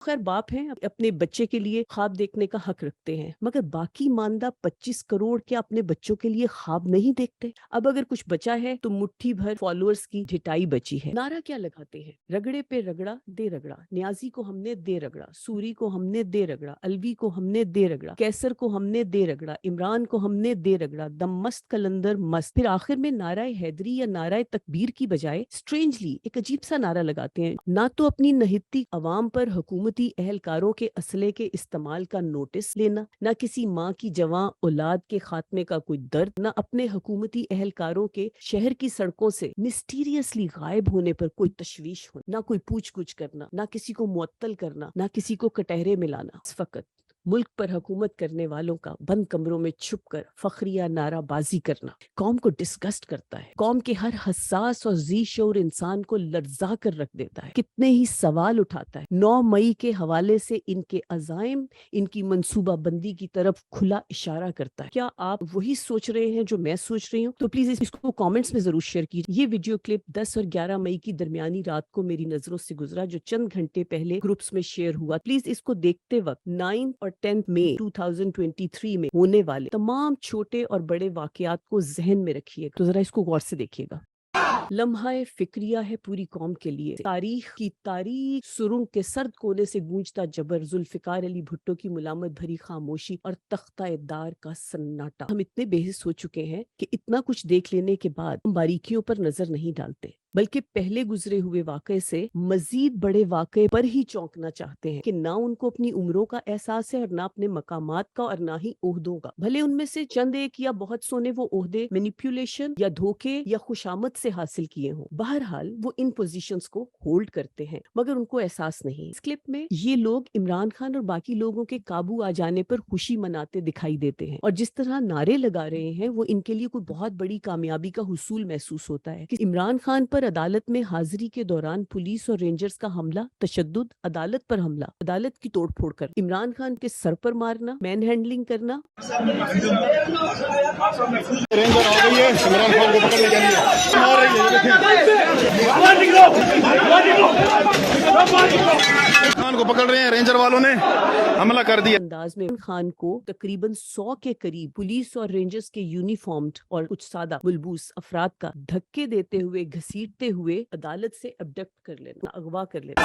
خیر باپ ہیں, اپنے بچے کے لیے خواب دیکھنے کا حق رکھتے ہیں, مگر باقی ماندہ 25 کروڑ کیا اپنے بچوں کے لیے خواب نہیں دیکھتے؟ اب اگر کچھ بچا ہے تو مٹھی بھر فالوورز کی ڈھٹائی بچی ہے. نعرہ کیا لگاتے ہیں؟ رگڑے پہ رگڑا دے رگڑا, نیازی کو ہم نے دے رگڑا, سوری کو ہم نے دے رگڑا, الوی کو ہم نے دے رگڑا, کیسر کو ہم نے دے رگڑا, عمران کو ہم نے دے رگڑا, دم مست کلندر مست. پھر آخر میں نعرہ حیدری یا نعرہ تکبیر کی بجائے اسٹرینجلی ایک عجیب سا نعرہ لگاتے ہیں. نہ تو اپنی نہتی عوام پر حکومتی اہلکاروں کے اسلحے کے استعمال کا نوٹس لینا, نہ کسی ماں کی جواں اولاد کے خاتمے کا کوئی درد, نہ اپنے حکومتی اہلکاروں کے شہر کی سڑکوں سے مسٹیریسلی غائب ہونے پر کوئی تشویش ہو, نہ کوئی پوچھ گچھ کرنا, نہ کسی کو معطل کرنا, نہ کسی کو کٹہرے میں لانا. فقط ملک پر حکومت کرنے والوں کا بند کمروں میں چھپ کر فخریہ نعرہ بازی کرنا قوم کو ڈسگسٹ کرتا ہے, قوم کے ہر حساس اور ذی شعور انسان کو لرزا کر رکھ دیتا ہے. کتنے ہی سوال اٹھاتا ہے. 9 مئی کے حوالے سے ان کے عزائم, ان کی منصوبہ بندی کی طرف کھلا اشارہ کرتا ہے. کیا آپ وہی سوچ رہے ہیں جو میں سوچ رہی ہوں؟ تو پلیز اس کو کامنٹس میں ضرور شیئر کیجیے. یہ ویڈیو کلپ 10 اور 11 مئی کی درمیانی رات کو میری نظروں سے گزرا, جو چند گھنٹے پہلے گروپس میں شیئر ہوا. پلیز اس کو دیکھتے وقت 9 اور 10 مئی 2023 میں ہونے والے تمام چھوٹے اور بڑے واقعات کو ذہن میں رکھیے گا. تو ذرا اس کو غور سے دیکھیے گا. لمحہ فکریہ ہے پوری قوم کے لیے. تاریخ کی تاریخ سرنگ کے سرد کونے سے گونجتا جبر, ذوالفقار علی بھٹو کی ملامت بھری خاموشی اور تختہ دار کا سناٹا. ہم اتنے بے حس ہو چکے ہیں کہ اتنا کچھ دیکھ لینے کے بعد ہم باریکیوں پر نظر نہیں ڈالتے, بلکہ پہلے گزرے ہوئے واقعے سے مزید بڑے واقعے پر ہی چونکنا چاہتے ہیں کہ نہ ان کو اپنی عمروں کا احساس ہے اور نہ اپنے مقامات کا, اور نہ ہی عہدوں کا. بھلے ان میں سے چند ایک یا بہت سو نے وہ عہدے مینیپولیشن یا دھوکے یا خوشامد سے حاصل کیے ہوں. بہرحال وہ ان پوزیشنز کو ہولڈ کرتے ہیں, مگر ان کو احساس نہیں. اس کلپ میں یہ لوگ عمران خان اور باقی لوگوں کے قابو آ جانے پر خوشی مناتے دکھائی دیتے ہیں, اور جس طرح نعرے لگا رہے ہیں وہ ان کے لیے کوئی بہت بڑی کامیابی کا حصول محسوس ہوتا ہے. کہ عمران خان پر عدالت میں حاضری کے دوران پولیس اور رینجرز کا حملہ, تشدد, عدالت پر حملہ, عدالت کی توڑ پھوڑ کر, عمران خان کے سر پر مارنا, مین ہینڈلنگ کرنا. رینجر آ گئی ہے عمران خان کو پکڑنے کے لیے, مار رہی ہے, خان کو پکڑ رہے ہیں, رینجر والوں نے حملہ کر دیا. انداز میں خان کو تقریباً 100 کے قریب پولیس اور رینجرز کے یونیفارمڈ اور کچھ سادہ ملبوس افراد کا دھکے دیتے ہوئے, گھسیٹتے ہوئے عدالت سے ابڈکٹ کر لینا, اغوا کر لینا.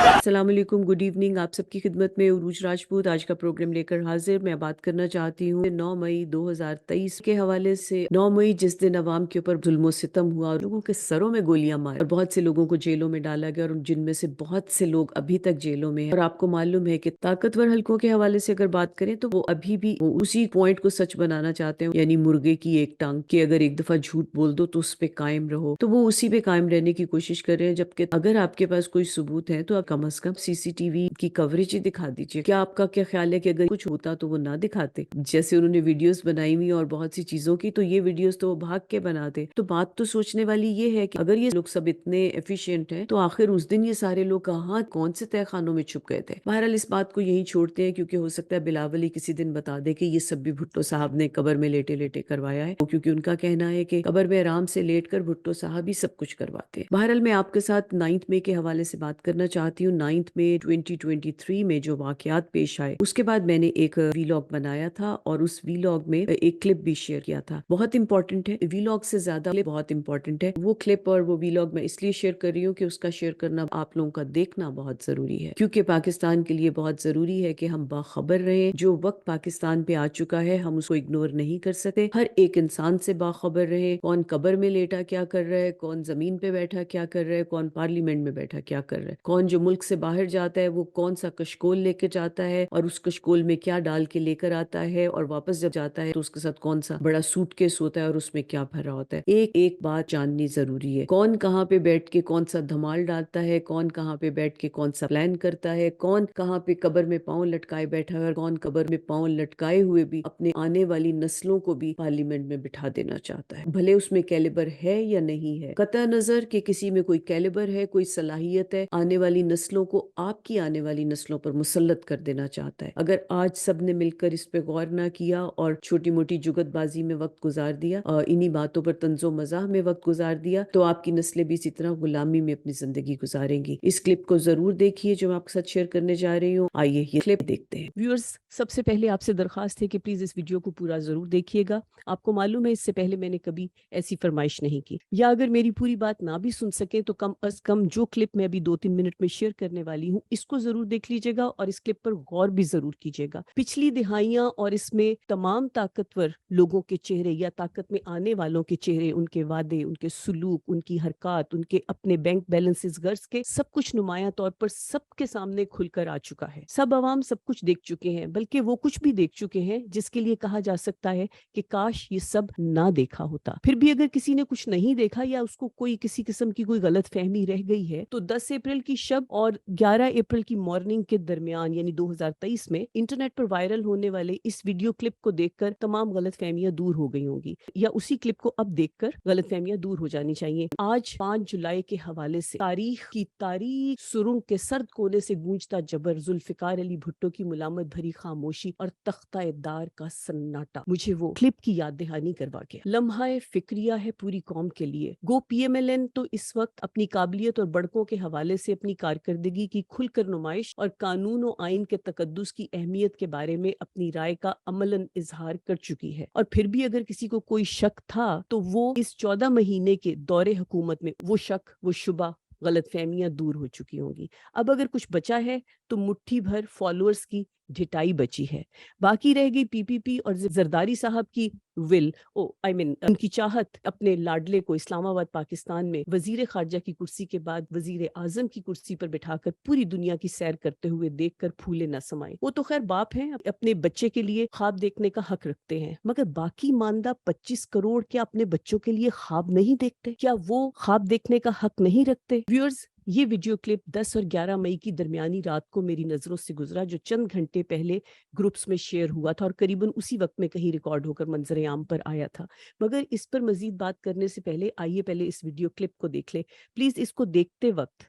السلام علیکم, گڈ ایوننگ. آپ سب کی خدمت میں عروج راجپوت آج کا پروگرام لے کر حاضر. میں بات کرنا چاہتی ہوں 9 مئی 2023 کے حوالے سے. 9 مئی جس دن عوام کے اوپر ظلم و ستم ہوا اور لوگوں کے سروں میں گولیاں مار اور بہت سے لوگوں کو جیلوں میں ڈالا گیا, اور جن میں سے بہت سے لوگ ابھی تک جیلوں میں ہیں. اور آپ کو معلوم ہے کہ طاقتور حلقوں کے حوالے سے اگر بات کریں تو وہ ابھی بھی اسی پوائنٹ کو سچ بنانا چاہتے ہیں, یعنی مرغے کی ایک ٹانگ, کہ اگر ایک دفعہ جھوٹ بول دو تو اس پہ قائم رہو, تو وہ اسی پہ قائم رہنے کی کوشش کر رہے ہیں. جبکہ اگر آپ کے پاس کوئی ثبوت ہے تو آپ کم از کم CCTV کی کوریج ہی دکھا دیجیے. کیا آپ کا کیا خیال ہے کہ اگر کچھ ہوتا تو وہ نہ دکھاتے؟ جیسے انہوں نے ویڈیوز بنائی ہوئی اور بہت سی چیزوں کی, تو یہ ویڈیوز تو وہ بھاگ کے بناتے. تو بات تو سوچنے والی یہ ہے کہ اگر یہ لوگ سب اتنے ایفیشینٹ ہیں تو آخر اس دن یہ سارے لوگ کہاں, کون سے تہہ خانوں میں چھپ گئے تھے؟ بہرحال اس بات کو یہی چھوڑتے ہیں, کیونکہ ہو سکتا ہے بلاول ہی کسی دن بتا دے کہ یہ سب بھی بھٹو صاحب نے قبر میں لیٹے لیٹے کروایا ہے, کیونکہ ان کا کہنا ہے کہ قبر میں آرام سے لیٹ کر بھٹو صاحب ہی سب کچھ کرواتے ہیں. بہرحال میں آپ کے ساتھ 9 مئی کے حوالے سے بات کرنا چاہتی ہوں. 9 مئی 2023 میں جو واقعات پیش آئے, اس کے بعد میں نے ایک ویلاگ بنایا تھا, اور اس ویلاگ میں ایک کلپ بھی شیئر کیا تھا. بہت امپورٹنٹ ہے, ویلاگ سے زیادہ بہت امپورٹنٹ ہے وہ کلپ اور وہ ویلاگ. میں اس لیے شیئر کر رہی ہوں کہ اس کا شیئر کرنا, آپ لوگوں کا دیکھنا بہت ضروری ہے, کیونکہ پاکستان کے لیے بہت ضروری ہے کہ ہم باخبر رہیں. جو وقت پاکستان پہ آ چکا ہے ہم اس کو اگنور نہیں کر سکتے. ہر ایک انسان سے باخبر رہے, کون قبر میں لیٹا کیا کر رہا ہے, کون زمین پہ بیٹھا کیا کر رہا ہے, کون پارلیمنٹ میں بیٹھا کیا کر رہا ہے, کون جو ملک سے باہر جاتا ہے وہ کون سا کشکول لے کے جاتا ہے اور اس کشکول میں کیا ڈال کے لے کر آتا ہے, اور واپس جب جاتا ہے تو اس کے ساتھ کون سا بڑا سوٹ کیس ہوتا ہے اور اس میں کیا بھرا ہوتا ہے. ایک ایک بات جاننی ضروری ہے. کون کہاں پہ بیٹھ کے کون سا دھمال ڈالتا ہے, کون کہاں پہ بیٹھ کے کون سا پلان کرتا ہے, کون کہاں پہ قبر میں پاؤں لٹکائے بیٹھا ہے, اور کون قبر میں پاؤں لٹکائے ہوئے بھی اپنے آنے والی نسلوں کو بھی پارلیمنٹ میں بٹھا دینا چاہتا ہے, بھلے اس میں کیلیبر ہے یا نہیں ہے. قطع نظر کہ کسی میں کوئی کیلیبر ہے, کوئی صلاحیت ہے آنے والی نسلوں فتنوں کو آپ کی آنے والی نسلوں پر مسلط کر دینا چاہتا ہے۔ اگر آج سب نے مل کر اس پہ غور نہ کیا اور چھوٹی موٹی جگت بازی میں وقت گزار دیا، انہی باتوں پر طنز و مزاح میں وقت گزار دیا، تو آپ کی نسلیں بھی اسی طرح غلامی میں اپنی زندگی گزاریں گی۔ اس کلپ کو ضرور دیکھیے جو میں آپ کے ساتھ شیئر کرنے جا رہی ہوں۔ آئیے یہ کلپ دیکھتے ہیں۔ ویورز، سب سے پہلے آپ سے درخواست ہے کہ پلیز اس ویڈیو کو پورا ضرور دیکھیے گا۔ آپ کو معلوم ہے اس سے پہلے میں نے کبھی ایسی فرمائش نہیں کی، یا اگر میری پوری بات نہ بھی سن سکیں تو کم از کم جو کلپ میں ابھی 2-3 منٹ میں شیئر کرنے والی ہوں اس کو ضرور دیکھ لیجیے گا اور اس کلپ پر غور بھی ضرور کیجیے گا۔ پچھلی دہائیاں اور اس میں تمام طاقتور لوگوں کے چہرے یا طاقت میں آنے والوں کے چہرے، ان کے وعدے، ان کے سلوک، ان کی حرکات، ان کے اپنے بینک بیلنسز، غرض کے سب کچھ نمایاں طور پر سب کے سامنے کھل کر آ چکا ہے۔ سب عوام سب کچھ دیکھ چکے ہیں، بلکہ وہ کچھ بھی دیکھ چکے ہیں جس کے لیے کہا جا سکتا ہے کہ کاش یہ سب نہ دیکھا ہوتا۔ پھر بھی اگر کسی نے کچھ نہیں دیکھا یا اس کو کوئی کسی قسم کی کوئی غلط فہمی رہ گئی ہے تو 10 اپریل کی شب اور 11 اپریل کی مارننگ کے درمیان یعنی 2023 میں انٹرنیٹ پر وائرل ہونے والے اس ویڈیو کلپ کو دیکھ کر تمام غلط فہمیاں دور ہو گئی ہوں گی، یا اسی کلپ کو اب دیکھ کر غلط فہمیاں دور ہو جانی چاہیے۔ آج 5 جولائی کے حوالے سے تاریخ کی تاریخ سرنگ کے سرد کونے سے گونجتا جبر، ذوالفقار علی بھٹو کی ملامت بھری خاموشی اور تختہ دار کا سناٹا مجھے وہ کلپ کی یاد دہانی کروا گیا۔ لمحہ فکریہ ہے پوری قوم کے لیے۔ گو پی ایم ایل این تو اس وقت اپنی قابلیت اور بڑکوں کے حوالے سے اپنی کارکردگی کی کھل کر نمائش اور قانون و آئین کے تقدس کی اہمیت کے بارے میں اپنی رائے کا عملاً اظہار کر چکی ہے، اور پھر بھی اگر کسی کو کوئی شک تھا تو وہ اس 14 مہینے کے دور حکومت میں وہ شک، وہ شبہ، غلط فہمیاں دور ہو چکی ہوں گی۔ اب اگر کچھ بچا ہے تو مٹھی بھر فالوورز کی ڈھٹائی بچی ہے، باقی رہ گئی پی پی پی اور زرداری صاحب کی ان کی چاہت اپنے لاڈلے کو اسلام آباد پاکستان میں وزیر خارجہ کی کرسی کے بعد وزیر اعظم کی کرسی پر بٹھا کر پوری دنیا کی سیر کرتے ہوئے دیکھ کر پھولے نہ سمائے۔ وہ تو خیر باپ ہیں، اپنے بچے کے لیے خواب دیکھنے کا حق رکھتے ہیں، مگر باقی ماندہ 25 کروڑ کیا اپنے بچوں کے لیے خواب نہیں دیکھتے؟ کیا وہ خواب دیکھنے کا حق نہیں رکھتے؟ ویورز، یہ ویڈیو کلپ 10 اور 11 مئی کی درمیانی رات کو میری نظروں سے گزرا، جو چند گھنٹے پہلے گروپس میں شیئر ہوا تھا اور قریباً اسی وقت میں کہیں ریکارڈ ہو کر منظر عام پر آیا تھا۔ مگر اس پر مزید بات کرنے سے پہلے آئیے پہلے اس ویڈیو کلپ کو دیکھ لیں۔ پلیز اس کو دیکھتے وقت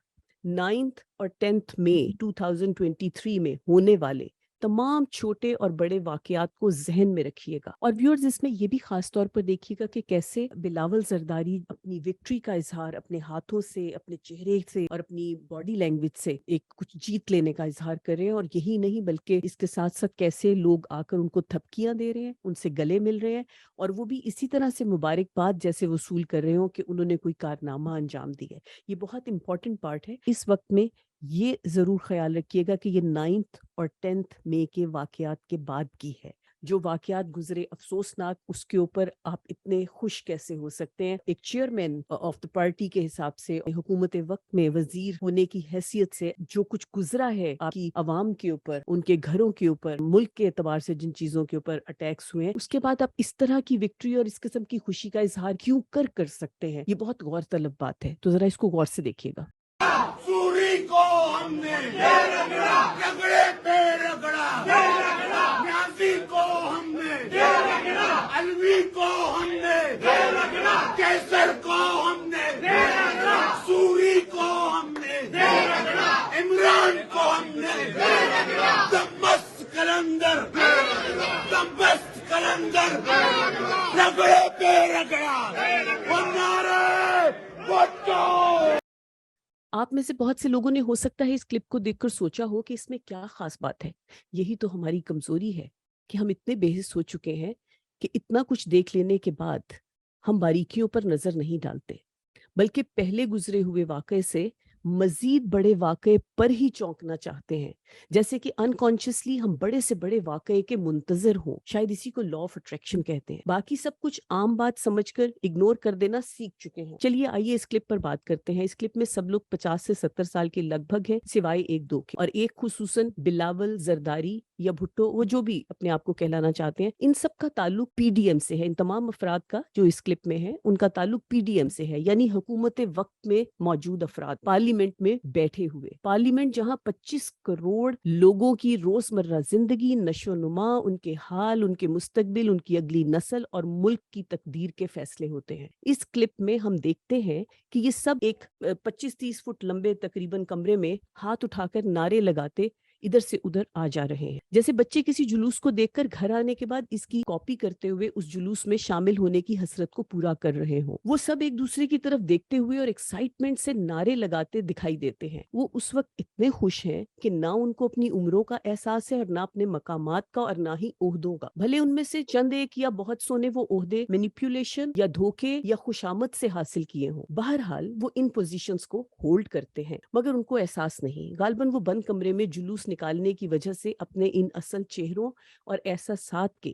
9 اور 10 مئی 2023 میں ہونے والے تمام چھوٹے اور بڑے واقعات کو ذہن میں رکھیے گا، اور ویورز اس میں یہ بھی خاص طور پر دیکھیے گا کہ کیسے بلاول زرداری اپنی وکٹری کا اظہار اپنے ہاتھوں سے، اپنے چہرے سے اور اپنی باڈی لینگویج سے ایک کچھ جیت لینے کا اظہار کر رہے ہیں، اور یہی نہیں بلکہ اس کے ساتھ ساتھ کیسے لوگ آ کر ان کو تھپکیاں دے رہے ہیں، ان سے گلے مل رہے ہیں، اور وہ بھی اسی طرح سے مبارکباد جیسے وصول کر رہے ہوں کہ انہوں نے کوئی کارنامہ انجام دی ہے۔ یہ بہت امپورٹنٹ پارٹ ہے اس وقت میں۔ یہ ضرور خیال رکھیے گا کہ یہ 9 اور 10 مئی کے واقعات کے بعد کی ہے۔ جو واقعات گزرے افسوسناک، اس کے اوپر آپ اتنے خوش کیسے ہو سکتے ہیں؟ ایک چیئرمین آف دا پارٹی کے حساب سے، حکومت وقت میں وزیر ہونے کی حیثیت سے جو کچھ گزرا ہے آپ کی عوام کے اوپر، ان کے گھروں کے اوپر، ملک کے اعتبار سے جن چیزوں کے اوپر اٹیکس ہوئے ہیں، اس کے بعد آپ اس طرح کی وکٹری اور اس قسم کی خوشی کا اظہار کیوں کر سکتے ہیں؟ یہ بہت غور طلب بات ہے، تو ذرا اس کو غور سے دیکھیے گا۔ سوری کو ہم نے رگڑے پہ رگڑا، نیازی کو ہم نے، الوی کو ہم نے، کیسر کو ہم نے، سوری کو ہم نے، عمران کو ہم نے، دمست کلندر، دمست کلندر، رگڑے پہ رگڑا، وہ نعرے بھٹو۔ آپ میں سے بہت سے لوگوں نے ہو سکتا ہے اس کلپ کو دیکھ کر سوچا ہو کہ اس میں کیا خاص بات ہے۔ یہی تو ہماری کمزوری ہے کہ ہم اتنے بے حس ہو چکے ہیں کہ اتنا کچھ دیکھ لینے کے بعد ہم باریکیوں پر نظر نہیں ڈالتے، بلکہ پہلے گزرے ہوئے واقعے سے مزید بڑے واقعے پر ہی چونکنا چاہتے ہیں، جیسے کہ انکانشیسلی ہم بڑے سے بڑے واقعے کے منتظر ہوں۔ شاید اسی کو لا آف اٹریکشن کہتے ہیں۔ باقی سب کچھ عام بات سمجھ کر اگنور کر دینا سیکھ چکے ہیں۔ چلیے آئیے اس کلپ پر بات کرتے ہیں۔ اس کلپ میں سب لوگ 50 سے 70 سال کے لگ بھگ ہیں، سوائے ایک دو کے، اور ایک خصوصاً بلاول زرداری یا بھٹو، وہ جو بھی اپنے آپ کو کہلانا چاہتے ہیں، ان سب کا تعلق پی ڈی ایم سے ہے۔ ان تمام افراد کا جو اس کلپ میں ہے ان کا تعلق پی ڈی ایم سے ہے، یعنی حکومت وقت میں موجود افراد، پارلیمنٹ پارلیمنٹ میں بیٹھے ہوئے. پارلیمنٹ جہاں 25 کروڑ لوگوں کی روزمرہ زندگی، نشو و نما، ان کے حال، ان کے مستقبل، ان کی اگلی نسل اور ملک کی تقدیر کے فیصلے ہوتے ہیں. اس کلپ میں ہم دیکھتے ہیں کہ یہ سب ایک 25-30 فٹ لمبے تقریباً کمرے میں ہاتھ اٹھا کر نعرے لگاتے ادھر سے ادھر آ جا رہے ہیں. جیسے بچے کسی جلوس کو دیکھ کر گھر آنے کے بعد اس کی کاپی کرتے ہوئے اس جلوس میں شامل ہونے کی حسرت کو پورا کر رہے ہوں. وہ سب ایک دوسرے کی طرف دیکھتے ہوئے اور ایکسائٹمنٹ سے نعرے لگاتے دکھائی دیتے ہیں. وہ اس وقت اتنے خوش ہیں کہ نہ ان کو اپنی عمروں کا احساس ہے اور نہ اپنے مقامات کا اور نہ ہی عہدوں کا. بھلے ان میں سے چند ایک یا بہت سو نے وہ عہدے مینیپولیشن یا دھوکے یا خوشامد سے حاصل کیے ہوں. بہرحال وہ ان پوزیشنز کو ہولڈ کرتے ہیں مگر ان کو احساس نہیں. غالباً وہ بند کمرے میں جلوس نکالنے کی وجہ سے اپنے ان اصل چہروں اور احساسات کے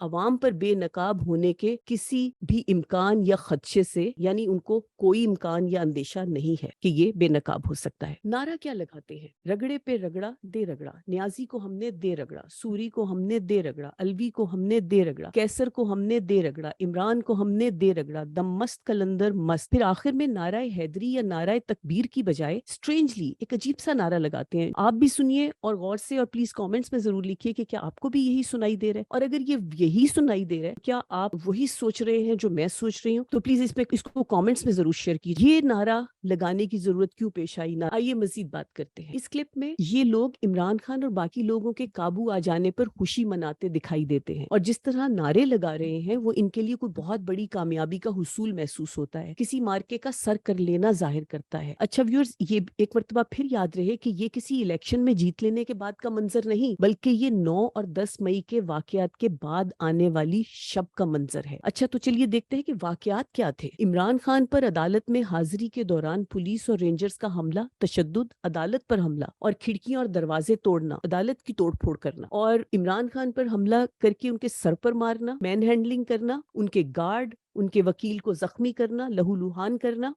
عوام پر بے نقاب ہونے کے کسی بھی امکان یا خدشے سے، یعنی ان کو کوئی امکان یا اندیشہ نہیں ہے کہ یہ بے نقاب ہو سکتا ہے. نعرہ کیا لگاتے ہیں؟ رگڑے پہ رگڑا دے رگڑا، نیازی کو ہم نے دے رگڑا، سوری کو ہم نے دے رگڑا، الوی کو ہم نے دے رگڑا، کیسر کو ہم نے دے رگڑا، عمران کو ہم نے دے رگڑا، دم مست کلندر مست. پھر آخر میں نعرہ حیدری یا نعرہ تکبیر کی بجائے اسٹرینجلی ایک عجیب سا نعرہ لگاتے ہیں. آپ بھی سنیے اور غور سے، اور پلیز کامنٹس میں ضرور لکھیے کہ کیا آپ کو بھی یہی سنائی دے رہا ہے، اور اگر یہ یہی سنائی دے رہا ہے کیا آپ وہی سوچ رہے ہیں جو میں سوچ رہی ہوں؟ تو پلیز اس کو کامنٹس میں ضرور شیئر کیجیے. یہ نعرہ لگانے کی ضرورت کیوں پیش آئی؟ آئیے مزید بات کرتے ہیں. اس کلپ میں یہ لوگ عمران خان اور باقی لوگوں کے قابو آ جانے پر خوشی مناتے دکھائی دیتے ہیں، اور جس طرح نعرے لگا رہے ہیں وہ ان کے لیے کوئی بہت بڑی کامیابی کا حصول محسوس ہوتا ہے، کسی مارکے کا سر کر لینا ظاہر کرتا ہے. اچھا ویورز، یہ ایک مرتبہ پھر یاد رہے کہ یہ کسی الیکشن میں جیت لینے کے بعد کا منظر نہیں، بلکہ یہ 9 اور 10 مئی کے واقعات کے بعد آنے والی شب کا منظر ہے. اچھا تو چلیے دیکھتے ہیں کہ واقعات کیا تھے. عمران خان پر عدالت میں حاضری کے دوران پولیس اور رینجرز کا حملہ، تشدد، عدالت پر حملہ اور کھڑکیاں اور دروازے توڑنا، عدالت کی توڑ پھوڑ کرنا، اور عمران خان پر حملہ کر کے ان کے سر پر مارنا، مین ہینڈلنگ کرنا، ان کے گارڈ، ان کے وکیل کو زخمی کرنا، لہو لہان کرنا.